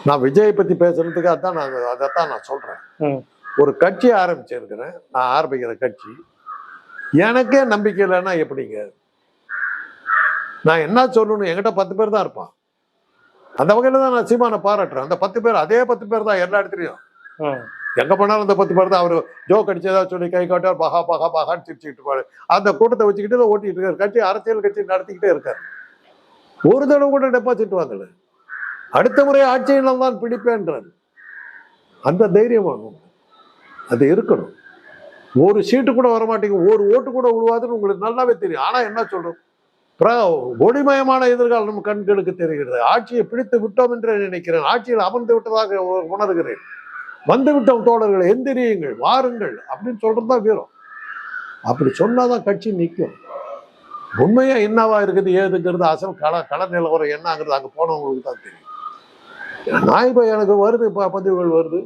நான் விஜய் பத்தி பேசுறதுக்கு அதைத்தான் நான் சொல்றேன். ஒரு கட்சி ஆரம்பிச்சிருக்கிறேன், நான் ஆரம்பிக்கிற கட்சி எனக்கே நம்பிக்கை இல்லைன்னா எப்படிங்க? நான் என்ன சொல்லணும்? என்கிட்ட 10 பேர் தான் இருப்பான். அந்த வகையில தான் நான் சீமானை பாராட்டுறேன். அந்த 10 பேர் அதே 10 பேர் தான் எல்லா இடத்துலையும். எங்க போனாலும் அந்த 10 பேர் தான். அவரு ஜோக் அடிச்சதா சொல்லி கை காட்டார், பகா பகா பகான்னு சிரிச்சுக்கிட்டு இருப்பாரு. அந்த கூட்டத்தை வச்சுக்கிட்டு ஓட்டிட்டு இருக்காரு. கட்சி அரசியல் கட்சி நடத்திக்கிட்டே இருக்காரு. ஒரு தடவை கூட டெபாசிட் வாங்கல. அடுத்த முறை ஆட்சியினால் தான் பிடிப்பேன்றாரு. அந்த தைரியம் வாங்கும், அது இருக்கணும். ஒரு சீட்டு கூட வரமாட்டேங்க, ஒரு ஓட்டு கூட விழுவாதுன்னு உங்களுக்கு நல்லாவே தெரியும். ஆனா என்ன சொல்றோம்? ஒளிமயமான எதிர்காலம் நம்ம கண்களுக்கு தெரிகிறது. ஆட்சியை பிடித்து விட்டோம் என்று நினைக்கிறேன். ஆட்சியில் அமர்ந்து விட்டதாக உணர்கிறேன். வந்து விட்டோம் தோழர்கள், எந்திரியுங்கள், வாருங்கள் அப்படின்னு சொல்றதுதான் வீரம். அப்படி சொன்னாதான் கட்சி நிற்கும். உண்மையா என்னவா இருக்குது ஏதுங்கிறது அசல் கள நிலவரம் என்னங்கிறது அங்க போனவங்களுக்கு தான் தெரியும். நான் இப்ப எனக்கு வருது பதிவுகள் வருது.